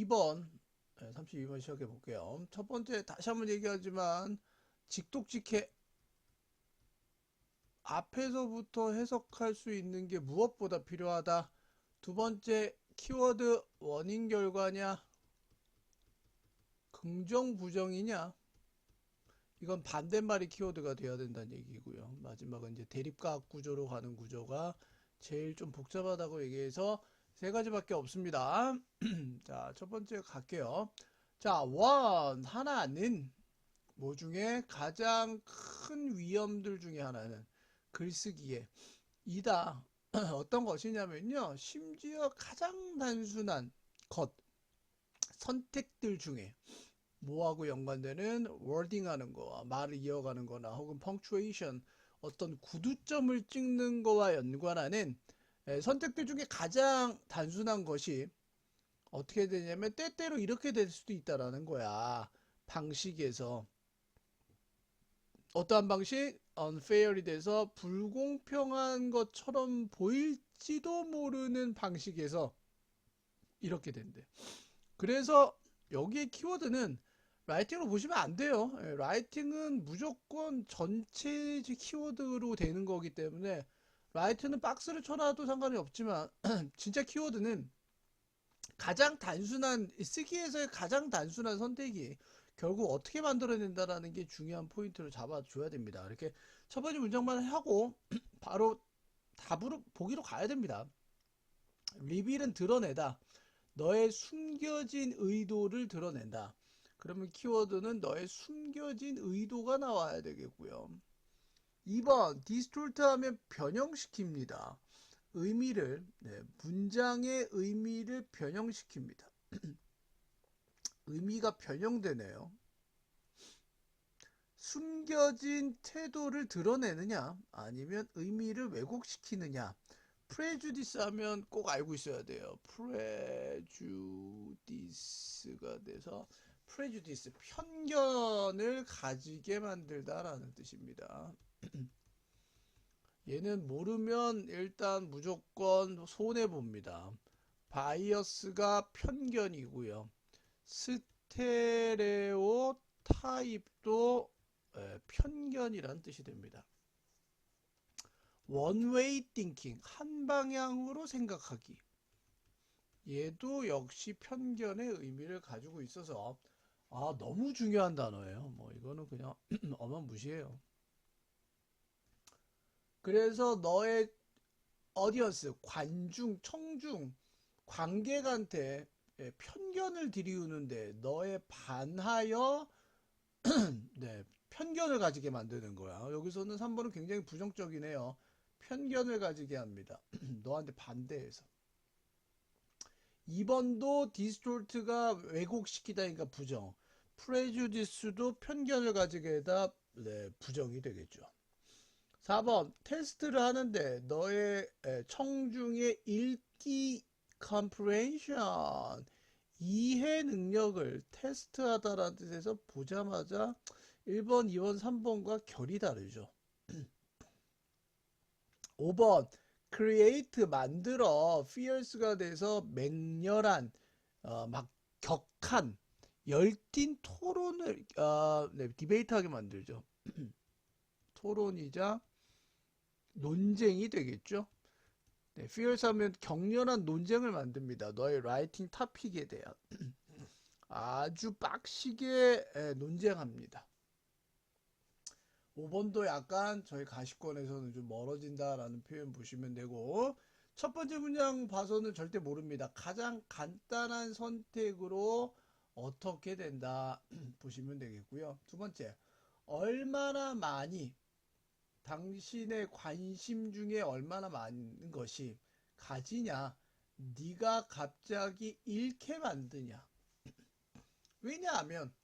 32번 32번 시작해 볼게요. 첫 번째 다시 한번 얘기하지만 직독직해 앞에서부터 해석할 수 있는 게 무엇보다 필요하다. 두 번째 키워드 원인 결과냐 긍정 부정이냐 이건 반대말이 키워드가 돼야 된다는 얘기고요. 마지막은 이제 대립과학 구조로 가는 구조가 제일 좀 복잡하다고 얘기해서 세 가지밖에 없습니다. 자, 첫 번째 갈게요. 자, 원 하나는 뭐 중에 가장 큰 위험들 중에 하나는 글쓰기에 이다. 어떤 것이냐면요. 심지어 가장 단순한 것, 선택들 중에 뭐하고 연관되는 워딩 하는 거와 말을 이어가는 거나 혹은 펑추에이션 어떤 구두점을 찍는 거와 연관하는 선택들 중에 가장 단순한 것이 어떻게 되냐면 때때로 이렇게 될 수도 있다라는 거야. 방식에서 어떠한 방식 unfair이 돼서 불공평한 것처럼 보일지도 모르는 방식에서 이렇게 된대. 그래서 여기에 키워드는 라이팅으로 보시면 안 돼요. 라이팅은 무조건 전체 키워드로 되는 거기 때문에 라이트는 박스를 쳐놔도 상관이 없지만 진짜 키워드는 가장 단순한 쓰기에서의 가장 단순한 선택이 결국 어떻게 만들어낸다라는 게 중요한 포인트를 잡아줘야 됩니다. 이렇게 첫 번째 문장만 하고 바로 답으로 보기로 가야 됩니다. 리빌은 드러내다. 너의 숨겨진 의도를 드러낸다. 그러면 키워드는 너의 숨겨진 의도가 나와야 되겠고요. 2번 디스톨트 하면 변형시킵니다. 의미를 문장의 의미를 변형시킵니다. 의미가 변형되네요. 숨겨진 태도를 드러내느냐 아니면 의미를 왜곡시키느냐. 프레주디스 하면 꼭 알고 있어야 돼요. 프레주디스가 돼서 프레주디스 편견을 가지게 만들다라는 뜻입니다. 얘는 모르면 일단 무조건 손해봅니다. 바이어스가 편견이고요. 스테레오 타입도 편견이란 뜻이 됩니다. 원웨이 띵킹, 한 방향으로 생각하기. 얘도 역시 편견의 의미를 가지고 있어서 너무 중요한 단어예요. 뭐 이거는 그냥 어마무시해요. 그래서 너의 어디언스, 관중, 청중, 관객한테 편견을 들이우는데 너에 반하여 편견을 가지게 만드는 거야. 여기서는 3번은 굉장히 부정적이네요. 편견을 가지게 합니다. 너한테 반대해서. 2번도 디스톨트가 왜곡시키다니까 부정. 프레주디스도 편견을 가지게 해다 부정이 되겠죠. 4번 테스트를 하는데 너의 청중의 읽기 comprehension 이해 능력을 테스트하다라는 뜻에서 보자마자 1번, 2번, 3번과 결이 다르죠. 5번 create 만들어 fierce가 돼서 맹렬한 막 격한 열띤 토론을 디베이트하게 만들죠. 토론이자 논쟁이 되겠죠. fierce 하면 격렬한 논쟁을 만듭니다. 너의 라이팅 토픽에 대한 아주 빡시게 논쟁합니다. 5번도 약간 저희 가시권에서는 좀 멀어진다라는 표현 보시면 되고 첫 번째 문장 봐서는 절대 모릅니다. 가장 간단한 선택으로 어떻게 된다 보시면 되겠고요. 두 번째, 얼마나 많이 당신의 관심 중에 얼마나 많은 것이 가지냐 네가 갑자기 잃게 만드냐. 왜냐하면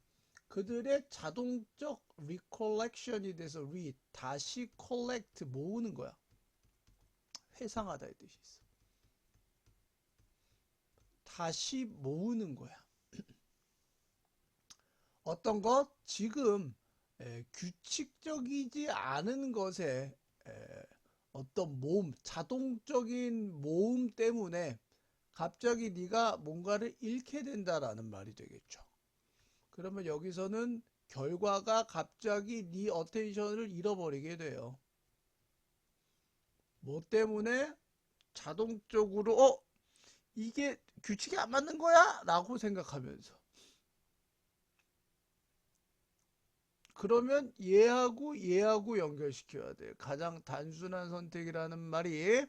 그들의 자동적 recollection이 돼서 다시 collect 모으는 거야. 회상하다 이 뜻이 있어. 다시 모으는 거야. 어떤 것? 지금 규칙적이지 않은 것에 어떤 모음, 자동적인 모음 때문에 갑자기 네가 뭔가를 잃게 된다라는 말이 되겠죠. 그러면 여기서는 결과가 갑자기 네 어텐션을 잃어버리게 돼요. 뭐 때문에? 자동적으로 이게 규칙이 안 맞는 거야? 라고 생각하면서. 그러면 얘하고 연결시켜야 돼요. 가장 단순한 선택이라는 말이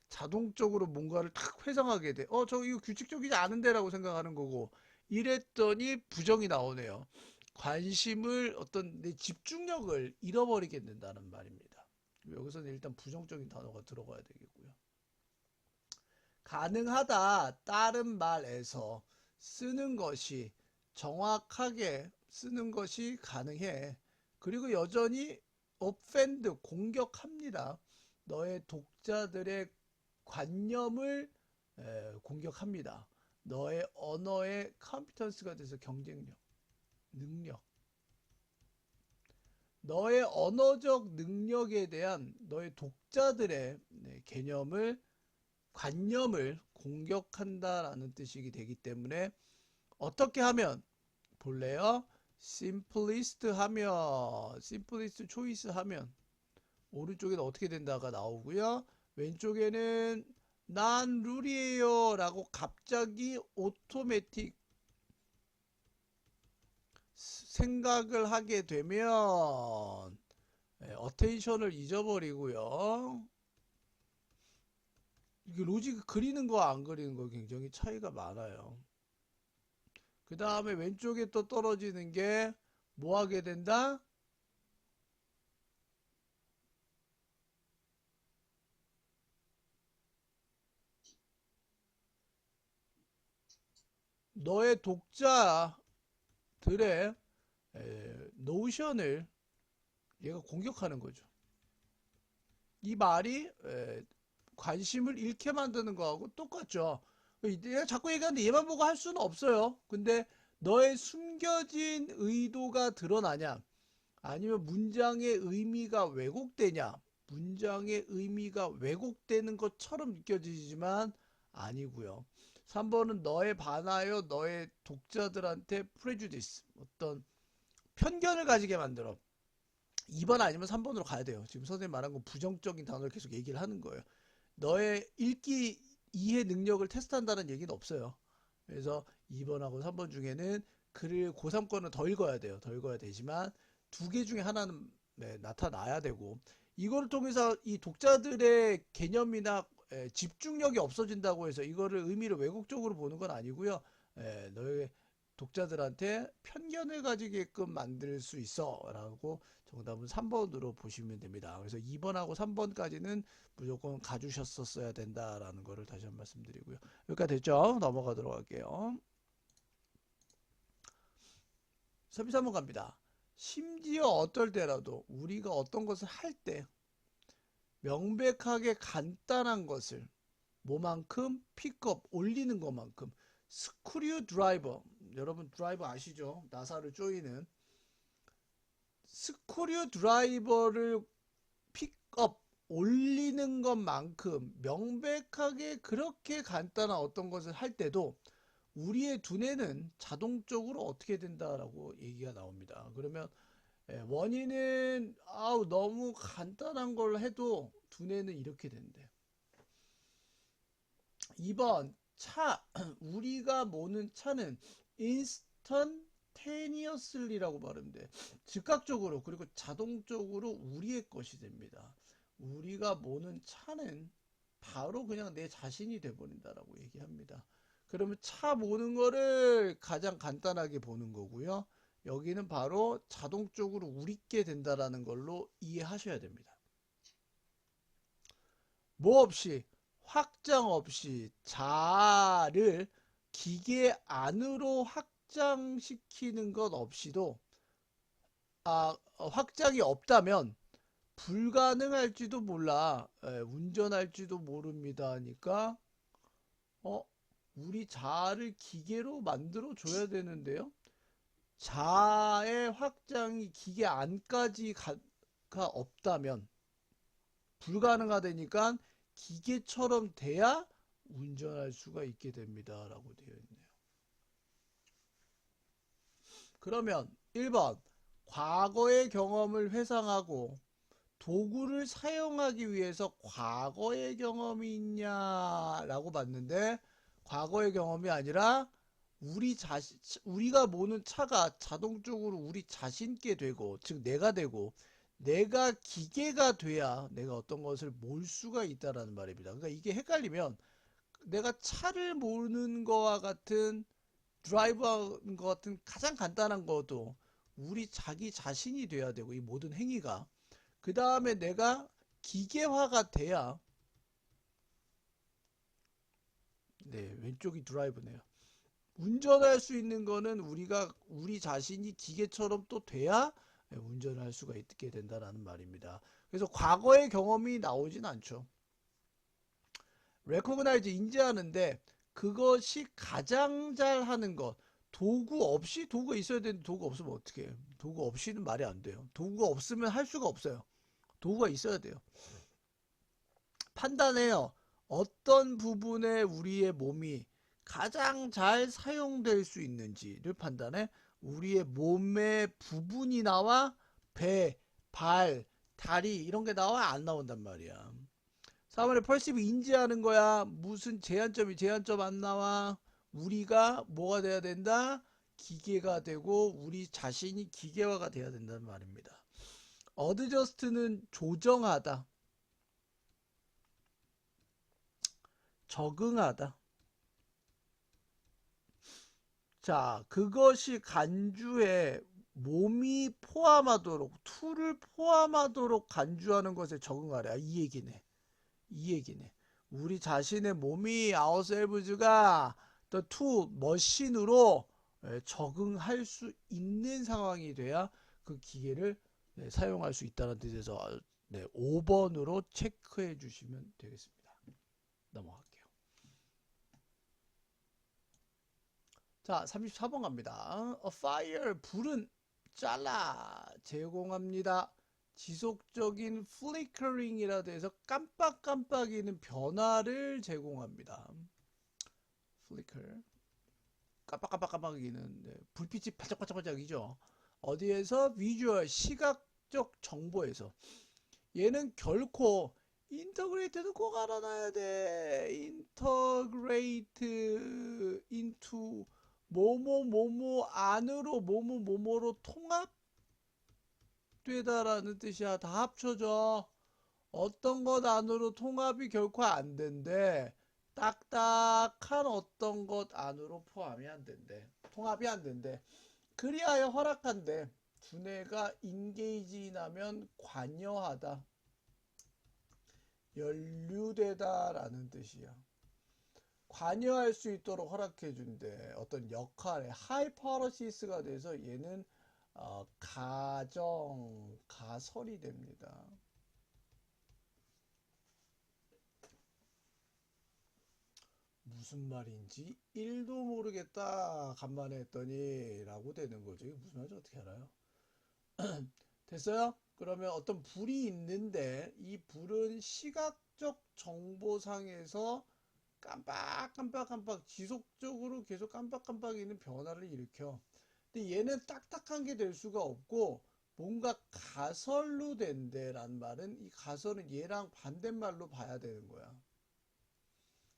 자동적으로 뭔가를 탁 회상하게 돼. 저 이거 규칙적이지 않은데 라고 생각하는 거고. 이랬더니 부정이 나오네요. 관심을 어떤 내 집중력을 잃어버리게 된다는 말입니다. 여기서는 일단 부정적인 단어가 들어가야 되겠고요. 가능하다 다른 말에서 쓰는 것이 정확하게 쓰는 것이 가능해. 그리고 여전히 offend 공격합니다. 너의 독자들의 관념을 공격합니다. 너의 언어의 컴피턴스가 돼서 경쟁력, 능력, 너의 언어적 능력에 대한 너의 독자들의 개념을 관념을 공격한다라는 뜻이 되기 때문에 어떻게 하면 볼래요? 심플리스트 하면 심플리스트 초이스 하면 오른쪽에는 어떻게 된다가 나오고요. 왼쪽에는 난 룰이에요 라고 갑자기 오토매틱 생각을 하게 되면 어텐션을 잊어버리고요. 이게 로직 그리는 거 안 그리는 거 굉장히 차이가 많아요. 그 다음에 왼쪽에 또 떨어지는 게 뭐 하게 된다? 너의 독자들의 노션을 얘가 공격하는 거죠. 이 말이 관심을 잃게 만드는 거하고 똑같죠. 내가 자꾸 얘기하는데 얘만 보고 할 수는 없어요. 근데 너의 숨겨진 의도가 드러나냐 아니면 문장의 의미가 왜곡되냐 문장의 의미가 왜곡되는 것처럼 느껴지지만 아니고요. 3번은 너에 반하여 너의 독자들한테 프레주디스 어떤 편견을 가지게 만들어. 2번 아니면 3번으로 가야 돼요. 지금 선생님 말한 건 부정적인 단어를 계속 얘기를 하는 거예요. 너의 읽기 이해 능력을 테스트한다는 얘기는 없어요. 그래서 2번하고 3번 중에는 글을 고3 거는 더 읽어야 돼요. 더 읽어야 되지만 두 개 중에 하나는 나타나야 되고 이거를 통해서 이 독자들의 개념이나 집중력이 없어진다고 해서 이거를 의미를 왜곡적으로 보는 건 아니고요. 너의 독자들한테 편견을 가지게끔 만들 수 있어 라고 정답은 3번으로 보시면 됩니다. 그래서 2번하고 3번까지는 무조건 가주셨었어야 된다라는 거를 다시 한번 말씀드리고요. 여기까지 됐죠? 넘어가도록 할게요. 서비스 한번 갑니다. 심지어 어떨 때라도 우리가 어떤 것을 할 때 명백하게 간단한 것을 뭐만큼 픽업 올리는 것만큼 스크류 드라이버 여러분 드라이버 아시죠? 나사를 조이는 스크류 드라이버를 픽업 올리는 것만큼 명백하게 그렇게 간단한 어떤 것을 할 때도 우리의 두뇌는 자동적으로 어떻게 된다라고 얘기가 나옵니다. 그러면 원인은 너무 간단한 걸 해도 두뇌는 이렇게 된대. 2번 차 우리가 모는 차는 instantaneously라고 발음돼. 즉각적으로 그리고 자동적으로 우리의 것이 됩니다. 우리가 모는 차는 바로 그냥 내 자신이 돼버린다라고 얘기합니다. 그러면 차 모는 거를 가장 간단하게 보는 거고요. 여기는 바로 자동적으로 우리께 된다라는 걸로 이해하셔야 됩니다. 뭐 없이 확장 없이 자아를 기계 안으로 확장시키는 것 없이도 확장이 없다면 불가능할지도 몰라. 운전할지도 모릅니다 하니까 우리 자아를 기계로 만들어 줘야 되는데요. 자아의 확장이 기계 안까지가 없다면 불가능하다니까 기계처럼 돼야 운전할 수가 있게 됩니다. 라고 되어 있네요. 그러면 1번 과거의 경험을 회상하고 도구를 사용하기 위해서 과거의 경험이 있냐라고 봤는데 과거의 경험이 아니라 우리가 모는 차가 자동적으로 우리 자신께 되고 즉 내가 되고 내가 기계가 돼야 내가 어떤 것을 몰 수가 있다라는 말입니다. 그러니까 이게 헷갈리면 내가 차를 모는 거와 같은 드라이브하는 것 같은 가장 간단한 것도 우리 자기 자신이 돼야 되고 이 모든 행위가 그 다음에 내가 기계화가 돼야 네 왼쪽이 드라이브네요. 운전할 수 있는 거는 우리 자신이 기계처럼 또 돼야 운전을 할 수가 있게 된다는 말입니다. 그래서 과거의 경험이 나오진 않죠. recognize 인지하는데 그것이 가장 잘 하는 것 도구 없이 도구가 있어야 되는데 도구 없으면 어떻게 해요? 도구 없이는 말이 안 돼요. 도구가 없으면 할 수가 없어요. 도구가 있어야 돼요. 판단해요. 어떤 부분에 우리의 몸이 가장 잘 사용될 수 있는지를 판단해. 우리의 몸의 부분이 나와 배, 발, 다리 이런 게 나와 안 나온단 말이야. 4번에 펄시브 인지하는 거야. 무슨 제한점 안 나와. 우리가 뭐가 돼야 된다? 기계가 되고 우리 자신이 기계화가 돼야 된다는 말입니다. 어드저스트는 조정하다. 적응하다. 자, 그것이 간주에 몸이 포함하도록, 툴을 포함하도록 간주하는 것에 적응하라. 이 얘기네. 이 얘기네. 우리 자신의 몸이 아웃셀브즈가 또 투, 머신으로 적응할 수 있는 상황이 돼야 그 기계를 사용할 수 있다는 뜻에서 5번으로 체크해 주시면 되겠습니다. 넘어갈게요. 자, 34번 갑니다. A fire, 불은 잘라 제공합니다. 지속적인 flickering이라 해서 깜빡깜빡이는 변화를 제공합니다. flicker, 깜빡깜빡깜빡이는 불빛이 반짝반짝반짝이죠. 어디에서? 비주얼, 시각적 정보에서. 얘는 결코 인터그레이트도 꼭 알아놔야 돼. 인터그레이트 인투 뭐뭐 안으로 뭐뭐로 통합되다라는 뜻이야. 다 합쳐져. 어떤 것 안으로 통합이 결코 안 된대. 딱딱한 어떤 것 안으로 포함이 안 된대. 통합이 안 된대. 그리하여 허락한대. 두뇌가 인게이지 나면 관여하다. 연루되다라는 뜻이야. 관여할 수 있도록 허락해 준대. 어떤 역할에 하이퍼러시스가 돼서 얘는 가설이 됩니다. 무슨 말인지 1도 모르겠다 간만에 했더니 라고 되는 거죠. 이게 무슨 말인지 어떻게 알아요? 됐어요? 그러면 어떤 불이 있는데 이 불은 시각적 정보상에서 깜빡깜빡 지속적으로 계속 깜빡깜빡이는 변화를 일으켜. 근데 얘는 딱딱한 게 될 수가 없고 뭔가 가설로 된대 라는 말은 이 가설은 얘랑 반대말로 봐야 되는 거야.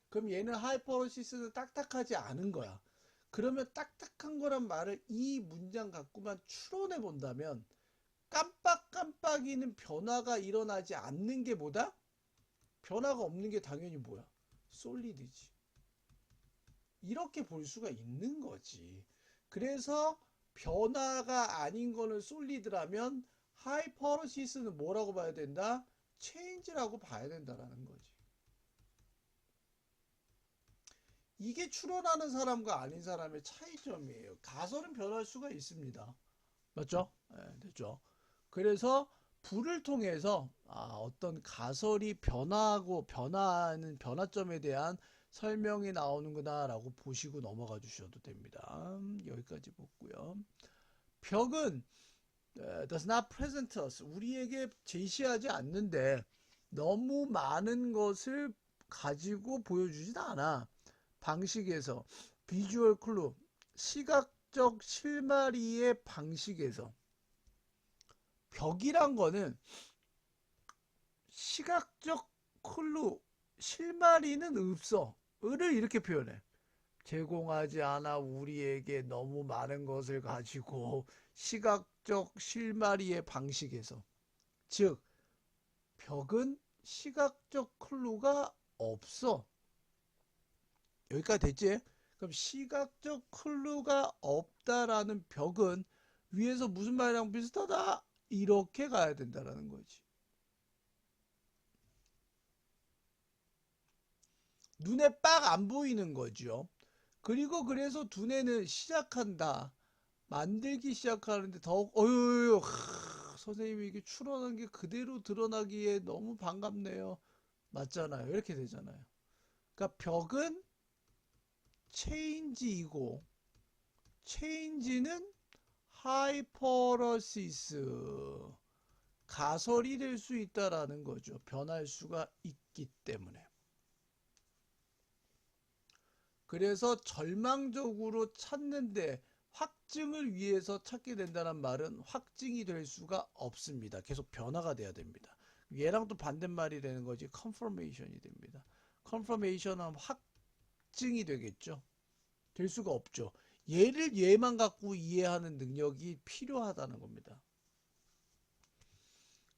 그럼 얘는 하이퍼러시스는 딱딱하지 않은 거야. 그러면 딱딱한 거란 말을 이 문장 갖고만 추론해 본다면 깜빡깜빡이는 변화가 일어나지 않는 게 뭐다? 변화가 없는 게 당연히 뭐야? 솔리드지. 이렇게 볼 수가 있는 거지. 그래서 변화가 아닌 거는 솔리드라면 하이퍼러시스는 뭐라고 봐야 된다? 체인지라고 봐야 된다라는 거지. 이게 추론하는 사람과 아닌 사람의 차이점이에요. 가설은 변할 수가 있습니다. 맞죠? 네, 됐죠. 그래서 불을 통해서 어떤 가설이 변화하고 변화하는 변화점에 대한 설명이 나오는구나 라고 보시고 넘어가 주셔도 됩니다. 여기까지 보고요. 벽은 does not present us 우리에게 제시하지 않는데 너무 많은 것을 가지고 보여주진 않아. 방식에서 비주얼 클루, 시각적 실마리의 방식에서 벽이란 거는 시각적 클루, 실마리는 없어. 을을 이렇게 표현해. 제공하지 않아 우리에게 너무 많은 것을 가지고 시각적 실마리의 방식에서. 즉, 벽은 시각적 클루가 없어. 여기까지 됐지? 그럼 시각적 클루가 없다라는 벽은 위에서 무슨 말이랑 비슷하다? 이렇게 가야 된다라는 거지. 눈에 빡 안 보이는 거죠. 그리고 그래서 두뇌는 시작한다. 만들기 시작하는데 더욱 어휴 선생님이 이게 추론한 게 그대로 드러나기에 너무 반갑네요. 맞잖아요. 이렇게 되잖아요. 그러니까 벽은 체인지이고 체인지는 하이퍼러시스 가설이 될 수 있다라는 거죠. 변할 수가 있기 때문에. 그래서 절망적으로 찾는데 확증을 위해서 찾게 된다는 말은 확증이 될 수가 없습니다. 계속 변화가 돼야 됩니다. 얘랑 또 반대말이 되는 거지. confirmation이 됩니다. confirmation은 확증이 되겠죠. 될 수가 없죠. 얘를 얘만 갖고 이해하는 능력이 필요하다는 겁니다.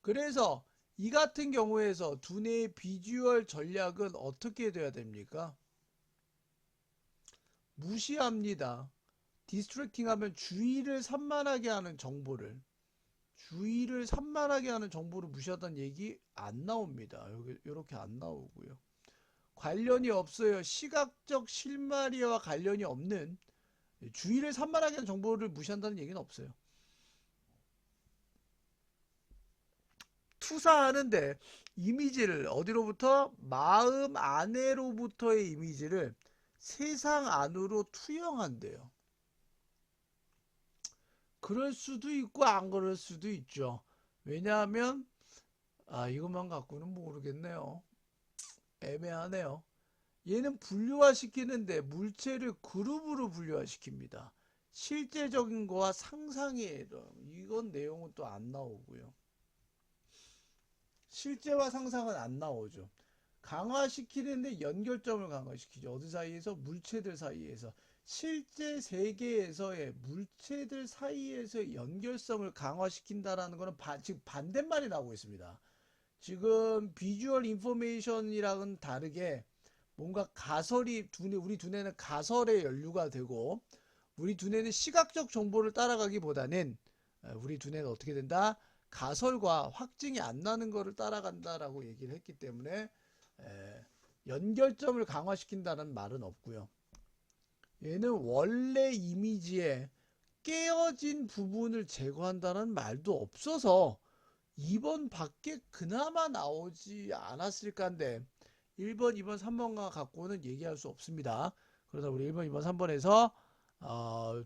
그래서 이 같은 경우에서 두뇌의 비주얼 전략은 어떻게 돼야 됩니까? 무시합니다. 디스트랙팅 하면 주의를 산만하게 하는 정보를 무시하다는 얘기 안 나옵니다. 여기 이렇게 안 나오고요. 관련이 없어요. 시각적 실마리와 관련이 없는 주의를 산만하게 하는 정보를 무시한다는 얘기는 없어요. 투사하는데 이미지를 어디로부터? 마음 안에로부터의 이미지를 세상 안으로 투영한대요. 그럴 수도 있고 안 그럴 수도 있죠. 왜냐하면 이것만 갖고는 모르겠네요. 애매하네요. 얘는 분류화시키는데 물체를 그룹으로 분류화시킵니다. 실제적인 거와 상상의 이건 내용은 또 안 나오고요. 실제와 상상은 안 나오죠. 강화시키는데 연결점을 강화시키죠. 어디 사이에서? 물체들 사이에서. 실제 세계에서의 물체들 사이에서의 연결성을 강화시킨다라는 것은 지금 반대말이 나오고 있습니다. 지금 비주얼 인포메이션이랑은 다르게 뭔가 가설이 우리 두뇌는 가설에 연루가 되고 우리 두뇌는 시각적 정보를 따라가기보다는 우리 두뇌는 어떻게 된다? 가설과 확증이 안 나는 거를 따라간다라고 얘기를 했기 때문에 연결점을 강화시킨다는 말은 없고요. 얘는 원래 이미지에 깨어진 부분을 제거한다는 말도 없어서 2번 밖에 그나마 나오지 않았을까인데 1번, 2번, 3번과 갖고는 얘기할 수 없습니다. 그래서 우리 1번, 2번, 3번에서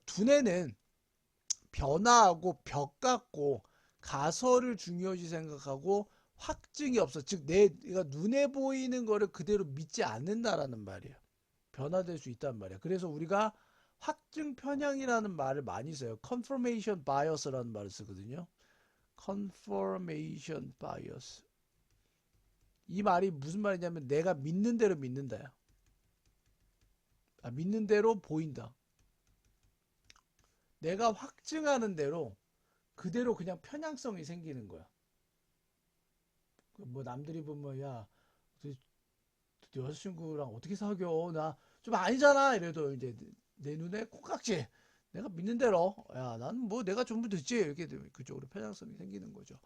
두뇌는 변화하고 벽 같고 가설을 중요시 생각하고 확증이 없어. 즉 내가 눈에 보이는 거를 그대로 믿지 않는다라는 말이에요. 변화될 수 있단 말이야. 그래서 우리가 확증 편향이라는 말을 많이 써요. confirmation bias라는 말을 쓰거든요. confirmation bias. 이 말이 무슨 말이냐면 내가 믿는 대로 믿는다야. 믿는 대로 보인다. 내가 확증하는 대로 그대로 그냥 편향성이 생기는 거야. 뭐 남들이 보면 야 여자친구랑 어떻게 사겨? 나 좀 아니잖아. 이래도 이제 내 눈에 콩깍지. 내가 믿는 대로 야 난 뭐 내가 전부 듣지 이렇게 되면 그쪽으로 편향성이 생기는 거죠.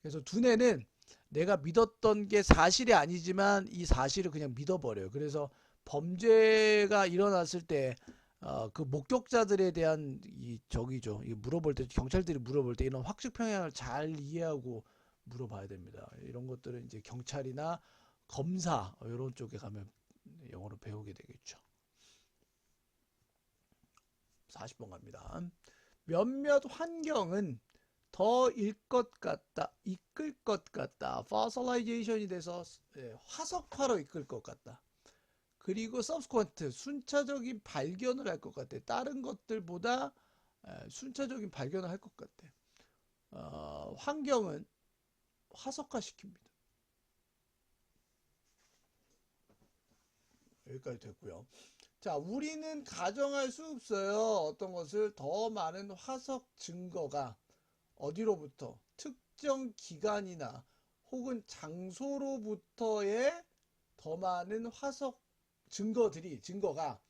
그래서 두뇌는 내가 믿었던 게 사실이 아니지만 이 사실을 그냥 믿어버려요. 그래서 범죄가 일어났을 때 그 목격자들에 대한 이 저기죠. 이 물어볼 때 경찰들이 물어볼 때 이런 확증 편향을 잘 이해하고 물어봐야 됩니다. 이런 것들은 이제 경찰이나 검사 이런 쪽에 가면 영어로 배우게 되겠죠. 40번 갑니다. 몇몇 환경은 더일 것 같다, 이끌 것 같다, fossilization이 돼서 화석화로 이끌 것 같다. 그리고 subsequent, 순차적인 발견을 할 것 같아. 다른 것들보다 순차적인 발견을 할 것 같아. 환경은 화석화시킵니다. 여기까지 됐고요. 자, 우리는 가정할 수 없어요. 어떤 것을 더 많은 화석 증거가 어디로부터 특정 기간이나 혹은 장소로부터의 더 많은 화석 증거가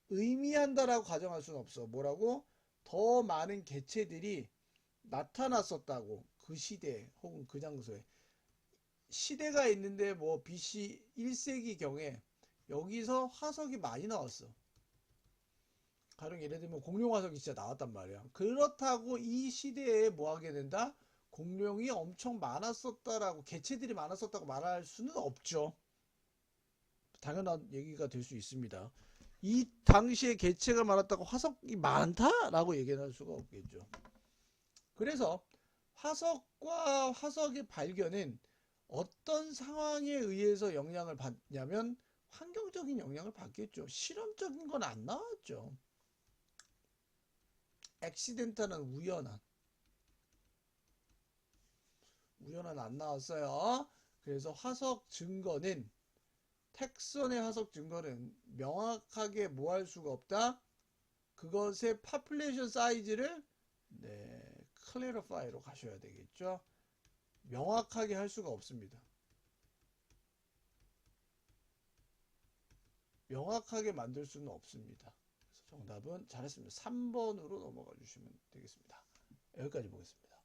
의미한다라고 가정할 수는 없어. 뭐라고? 더 많은 개체들이 나타났었다고. 그 시대에 혹은 그 장소에. 시대가 있는데 뭐 BC 1세기 경에 여기서 화석이 많이 나왔어. 가령 예를 들면 공룡 화석이 진짜 나왔단 말이야. 그렇다고 이 시대에 뭐 하게 된다? 공룡이 엄청 많았었다라고, 개체들이 많았었다고 말할 수는 없죠. 당연한 얘기가 될 수 있습니다. 이 당시에 개체가 많았다고 화석이 많다라고 얘기할 수가 없겠죠. 그래서 화석과 화석의 발견은 어떤 상황에 의해서 영향을 받냐면 환경적인 영향을 받겠죠. 실험적인 건 안 나왔죠. 액시덴탈은 우연한 안 나왔어요. 그래서 화석 증거는, 텍선의 화석 증거는 명확하게 뭐 할 수가 없다. 그것의 파퓰레이션 사이즈를 클래리파이로 가셔야 되겠죠. 명확하게 할 수가 없습니다. 명확하게 만들 수는 없습니다. 그래서 정답은 잘했습니다. 3번으로 넘어가 주시면 되겠습니다. 여기까지 보겠습니다.